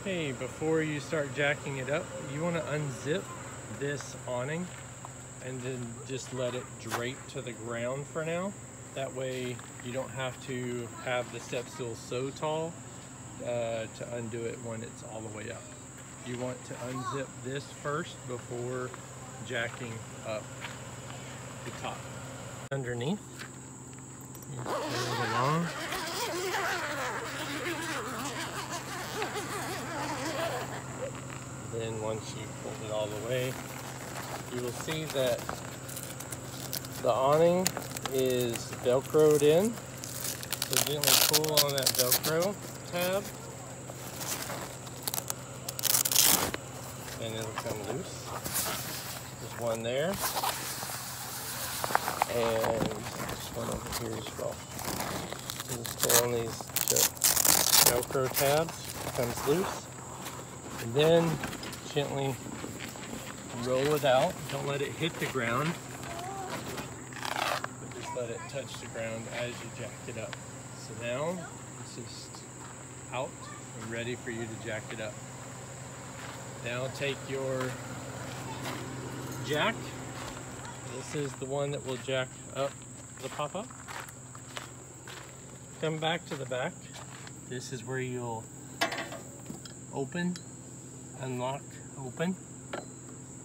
Okay, before you start jacking it up, you want to unzip this awning and then just let it drape to the ground for now. That way you don't have to have the step stool so tall to undo it when it's all the way up. You want to unzip this first before jacking up the top. Underneath, you just pull it along. Then once you pull it all the way, you will see that the awning is Velcroed in. So gently pull on that Velcro tab and it'll come loose. There's one there and just one over here as well. You just pull on these Velcro tabs, it comes loose, and then gently roll it out. Don't let it hit the ground, but just let it touch the ground as you jack it up. So now it's just out and ready for you to jack it up. Now take your jack. This is the one that will jack up the Popup. Come back to the back. This is where you'll open, unlock, open.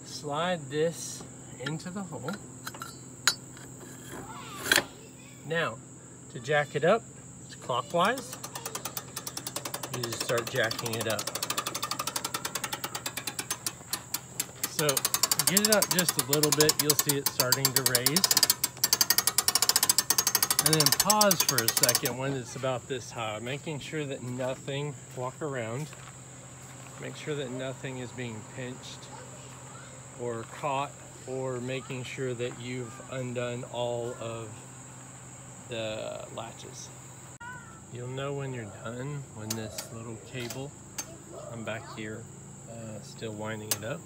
Slide this into the hole. Now, to jack it up, it's clockwise. You just start jacking it up. So, get it up just a little bit, you'll see it starting to raise. And then pause for a second when it's about this high, making sure that nothing, walk around, make sure that nothing is being pinched or caught, or making sure that you've undone all of the latches. You'll know when you're done when this little cable, I'm back here still winding it up,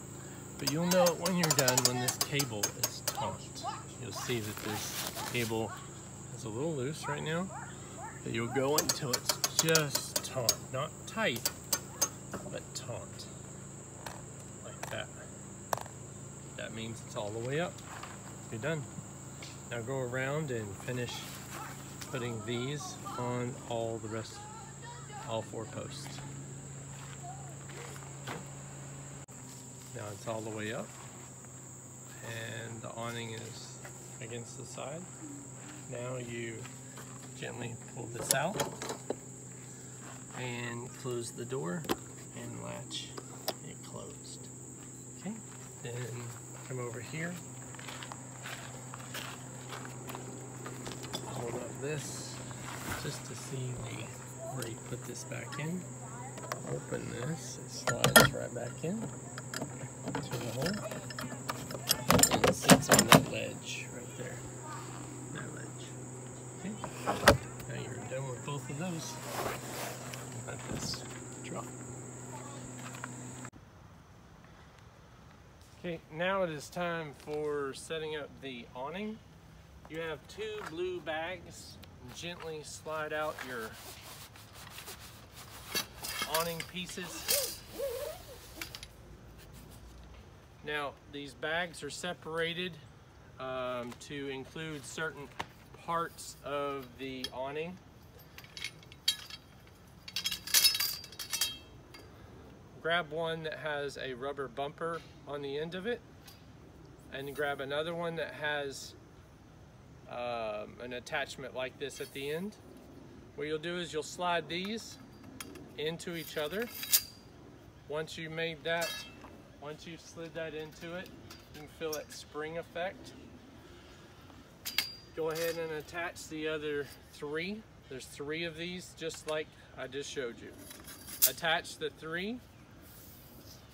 but you'll know it when you're done when this cable is taut. You'll see that this cable is a little loose right now, but you'll go until it's just taut, not tight, but taut, like that. That means it's all the way up. You're done. Now go around and finish putting these on all four posts. Now it's all the way up and the awning is against the side. Now you gently pull this out and close the door and latch it closed. Okay, then come over here, hold up this just to see where you put this back in. Open this, it slides right back in to the hole and it sits on that ledge right there, that ledge. Okay, now you're done with both of those. Let this drop. Okay, now it is time for setting up the awning. You have two blue bags. Gently slide out your awning pieces. Now, these bags are separated to include certain parts of the awning. Grab one that has a rubber bumper on the end of it, and grab another one that has an attachment like this at the end. What you'll do is you'll slide these into each other. Once you've slid that into it, you can feel that spring effect. Go ahead and attach the other three. There's three of these, just like I just showed you. Attach the three,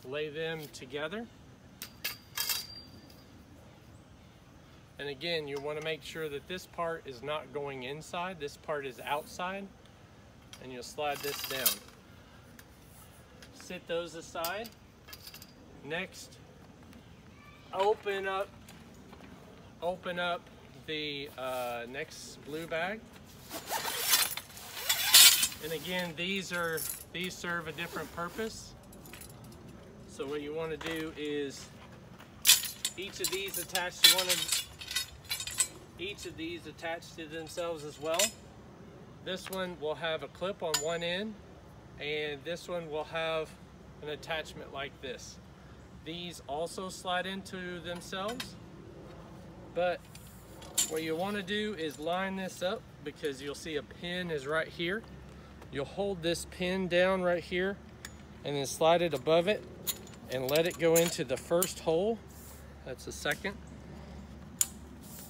lay them together. And again, you want to make sure that this part is not going inside, this part is outside, and you'll slide this down. Sit those aside. Next, open up the next blue bag. And again, these are these serve a different purpose. So what you want to do is each of these attached to themselves as well. This one will have a clip on one end, and this one will have an attachment like this. These also slide into themselves, but what you want to do is line this up, because you'll see a pin is right here. You'll hold this pin down right here and then slide it above it and let it go into the first hole. That's the second.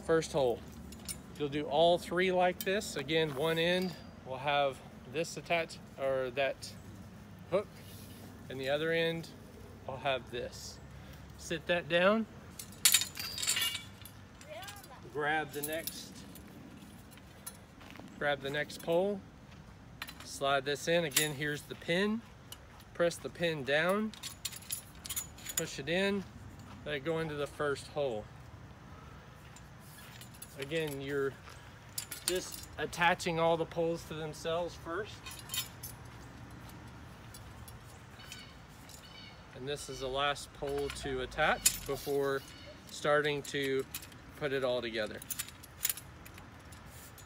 First hole. You'll do all three like this. Again, one end will have this attached, or that hook, and the other end will have this. Sit that down. Grab the next pole. Slide this in. Again, here's the pin. Press the pin down. Push it in. Let it go into the first hole. Again, you're just attaching all the poles to themselves first. And this is the last pole to attach before starting to put it all together.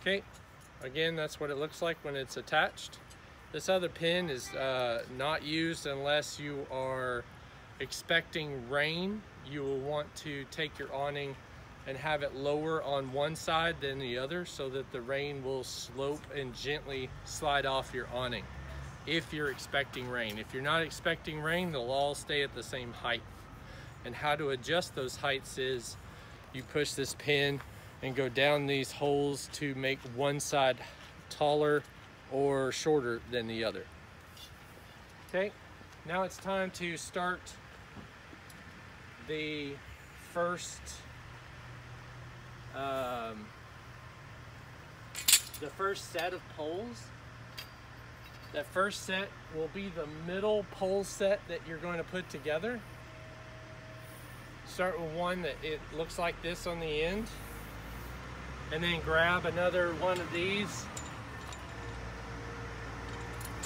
Okay, again, that's what it looks like when it's attached. This other pin is not used unless you are expecting rain. You will want to take your awning and have it lower on one side than the other so that the rain will slope and gently slide off your awning. If you're expecting rain. If you're not expecting rain, they'll all stay at the same height. And how to adjust those heights is you push this pin and go down these holes to make one side taller or shorter than the other. Okay, now it's time to start the first set of poles. That first set will be the middle pole set that you're going to put together. Start with one that it looks like this on the end, and then grab another one of these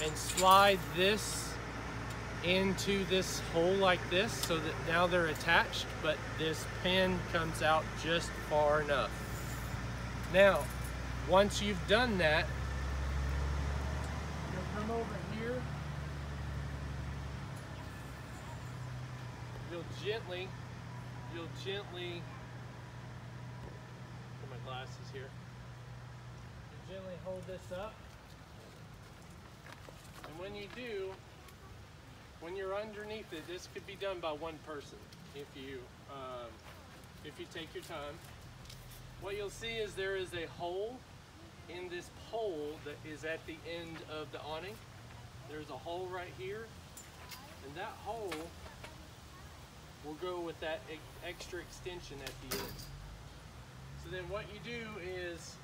and slide this into this hole like this, so that now they're attached, but this pin comes out just far enough. Now, once you've done that, you'll come over here. You'll gently, put my glasses here. You gently hold this up. And when you do, when you're underneath it, this could be done by one person if you take your time. What you'll see is there is a hole in this pole that is at the end of the awning. There's a hole right here, and that hole will go with that extra extension at the end. So then what you do is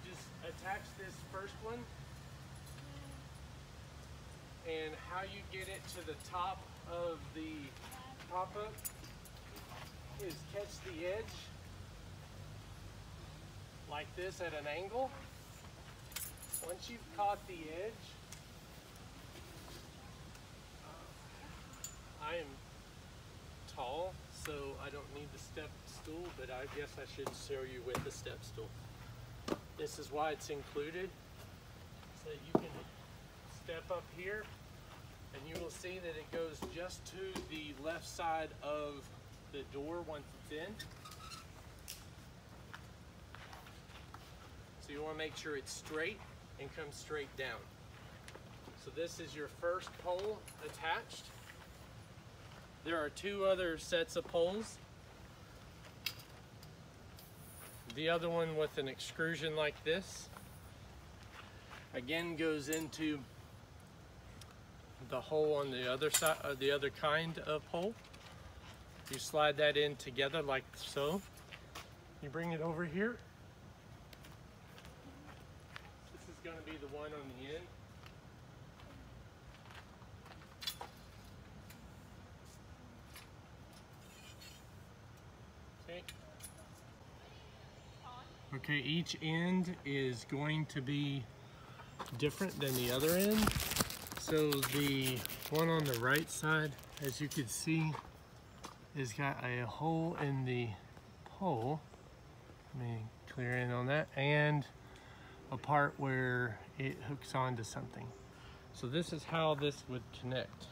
you just attach this first one, and how you get it to the top of the Popup is catch the edge like this at an angle. Once you've caught the edge, I am tall, so I don't need the step stool, but I guess I should show you with the step stool. This is why it's included, so that you can step up here, and you will see that it goes just to the left side of the door once it's in. So you want to make sure it's straight and comes straight down. So this is your first pole attached. There are two other sets of poles. The other one with an extrusion like this, again, goes into the hole on the other side, the other kind of pole. You slide that in together like so. You bring it over here. This is going to be the one on the end. Okay, each end is going to be different than the other end. So the one on the right side, as you can see, has got a hole in the pole. Let me clear in on that, and a part where it hooks onto something. So this is how this would connect.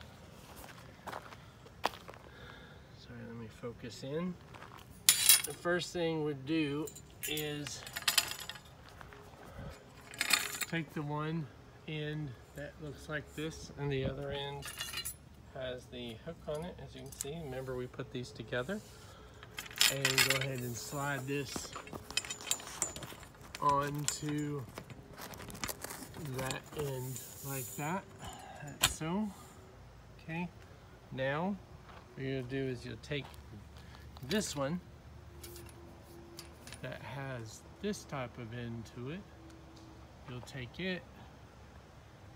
Sorry, let me focus in. The first thing we'd do is take the one end that looks like this, and the other end has the hook on it, as you can see. Remember, we put these together. And go ahead and slide this onto that end like that. That's so. Okay. Now, what you're gonna do is you'll take this one that has this type of end to it. You'll take it,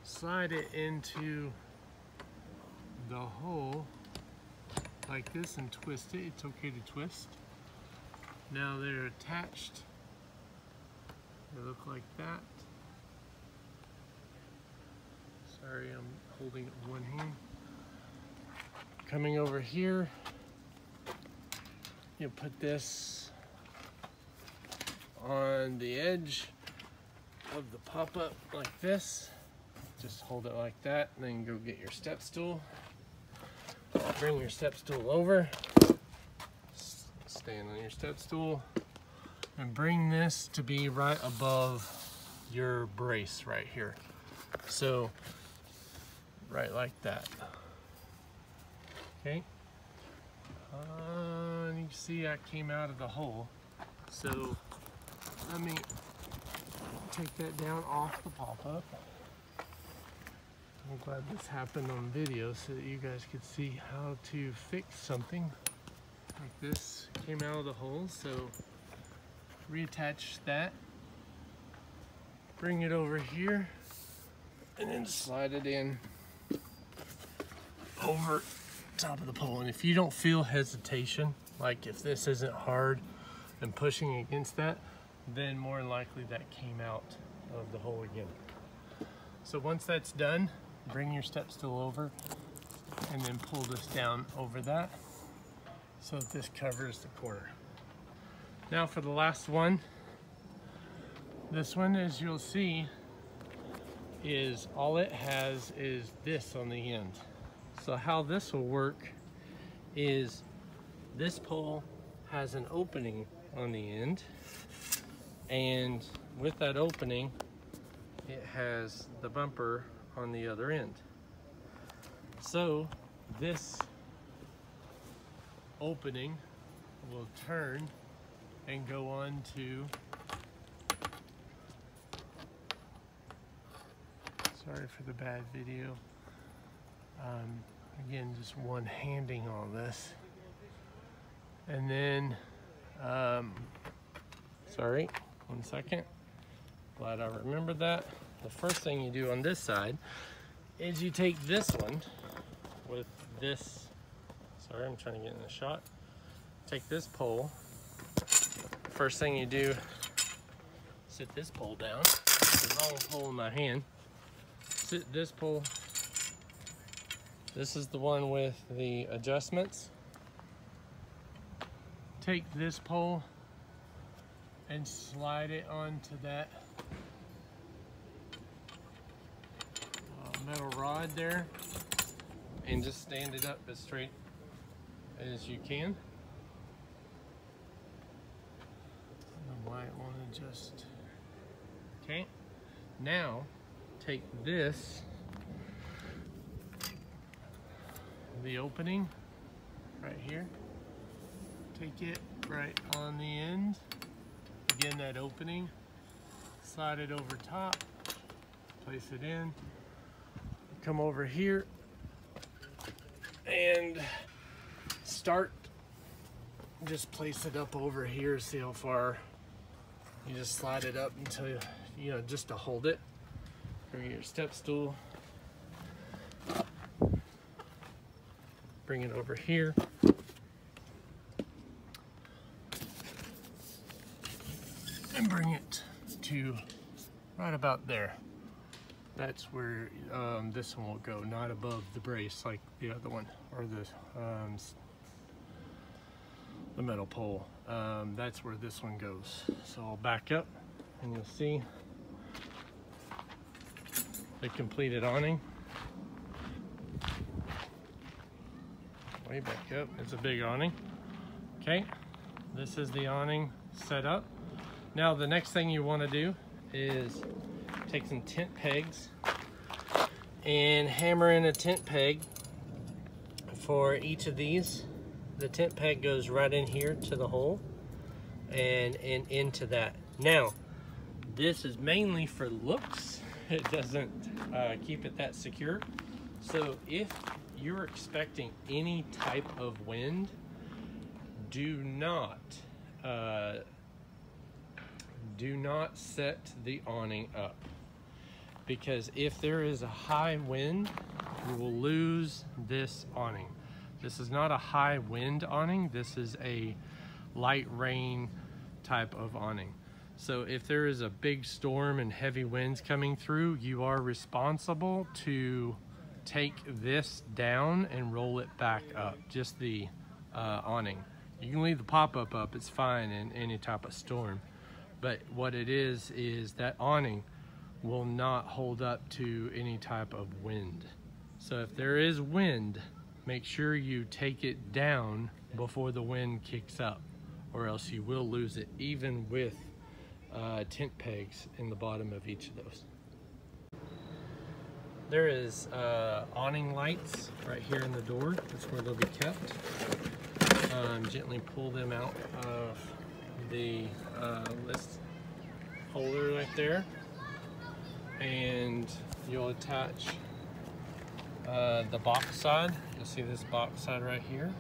slide it into the hole like this and twist it. It's okay to twist. Now they're attached. They look like that. Sorry, I'm holding it with one hand. Coming over here, you put this on the edge of the pop-up like this. Just hold it like that, and then go get your step stool. Bring your step stool over. Stand on your step stool and bring this to be right above your brace right here. So right like that. Okay. And you can see I came out of the hole. So let me take that down off the pop-up. I'm glad this happened on video so that you guys could see how to fix something like this. Came out of the hole, so reattach that, bring it over here, and then slide it in over top of the pole. And if you don't feel hesitation, like if this isn't hard and pushing against that, then more than likely that came out of the hole again. So once that's done, bring your step stool over and then pull this down over that so that this covers the corner. Now for the last one, this one, as you'll see, is all it has is this on the end. So how this will work is this pole has an opening on the end, and with that opening it has the bumper on the other end. So this opening will turn and go on to, sorry for the bad video, again, just one-handing all this. And then, sorry, one second, glad I remembered that. The first thing you do on this side is you take this one with this, sorry, I'm trying to get in the shot. Take this pole. First thing you do, sit this pole down. The wrong pole in my hand. Sit this pole. This is the one with the adjustments. Take this pole and slide it onto that metal rod there, and just stand it up as straight as you can. I don't know why it won't adjust. Okay, now take this, the opening right here, take it right on the end, again that opening, slide it over top, place it in, come over here and start, just place it up over here, see how far, you just slide it up until you know, just to hold it. Bring your step stool, bring it over here, and bring it to right about there. that's where this one will go, not above the brace like the other one, or the metal pole. That's where this one goes. So I'll back up and you'll see the completed awning. Way back up, it's a big awning. Okay, this is the awning set up. Now the next thing you want to do is take some tent pegs and hammer in a tent peg for each of these. The tent peg goes right in here to the hole and into that. Now, this is mainly for looks. It doesn't keep it that secure. So if you're expecting any type of wind, do not set the awning up, because if there is a high wind, you will lose this awning. This is not a high wind awning, this is a light rain type of awning. So if there is a big storm and heavy winds coming through, you are responsible to take this down and roll it back up, just the awning. You can leave the pop-up up, it's fine in any type of storm. But what it is that awning will not hold up to any type of wind. So if there is wind, make sure you take it down before the wind kicks up, or else you will lose it, even with tent pegs in the bottom of each of those. There is awning lights right here in the door. That's where they'll be kept. Gently pull them out of the list holder right there, and you'll attach the box side. You'll see this box side right here.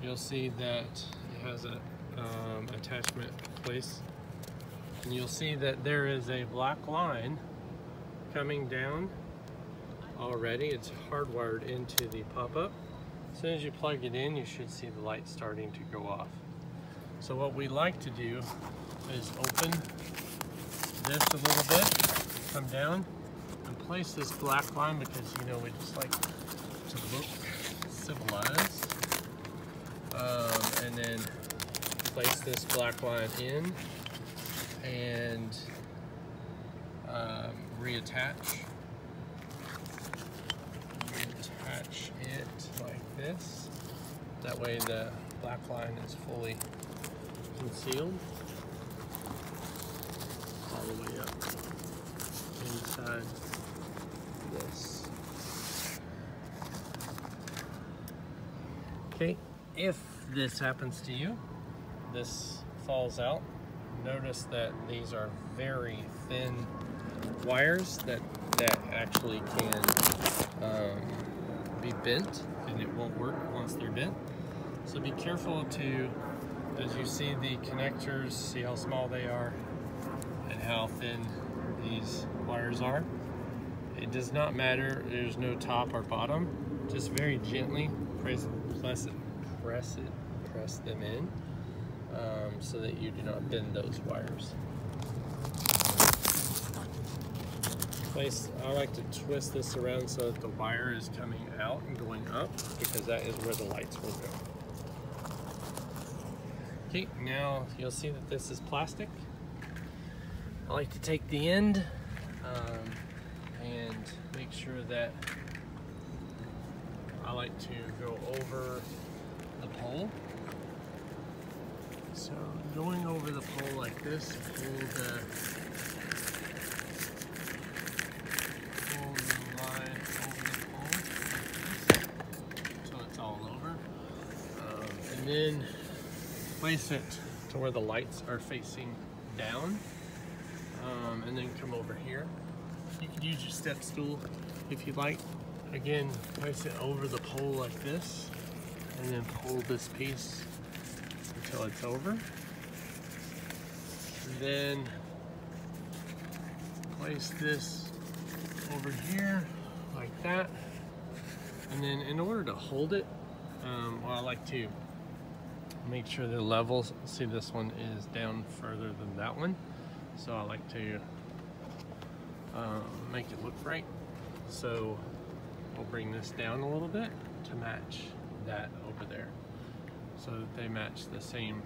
You'll see that it has a attachment place, and you'll see that there is a black line coming down already. It's hardwired into the pop-up. As soon as you plug it in, you should see the light starting to go off. So what we like to do is open this a little bit, come down, and place this black line, because you know we just like to look civilized. And then place this black line in and reattach it like this. That way the black line is fully concealed all the way up inside this. Okay, if this happens to you, this falls out, notice that these are very thin wires that actually can be bent, and it won't work once they're bent. So be careful to, as you see the connectors, see how small they are and how thin these wires are. It does not matter, there's no top or bottom. Just very gently press them in so that you do not bend those wires. I like to twist this around so that the wire is coming out and going up, because that is where the lights will go. Okay, now you'll see that this is plastic. I like to take the end and make sure that I like to go over the pole. So going over the pole like this, pull the line over the pole like this, so it's all over. And then place it to where the lights are facing down, and then come over here. You can use your step stool if you like. Again, place it over the pole like this, and then pull this piece until it's over. And then place this over here like that. And then in order to hold it, well, I like to make sure the levels, see this one is down further than that one. So I like to make it look right. So we'll bring this down a little bit to match that over there, so that they match the same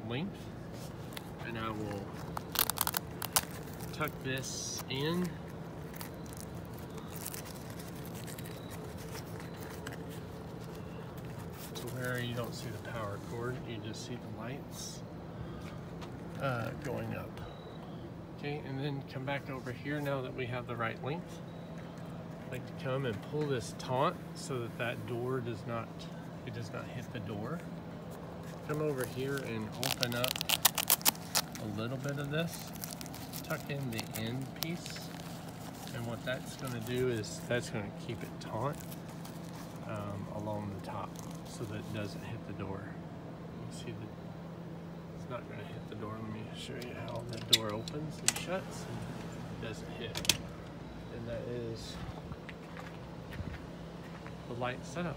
length. And I will tuck this in to where you don't see the power cord, you just see the lights going up. Okay, and then come back over here now that we have the right length. I like to come and pull this taunt so that that door does not hit the door. Come over here and open up a little bit of this. Tuck in the end piece, and what that's going to do is that's going to keep it taut along the top so that it doesn't hit the door. You see that it's not going to hit the door. Let me show you how the door opens and shuts and doesn't hit. And that is the light setup.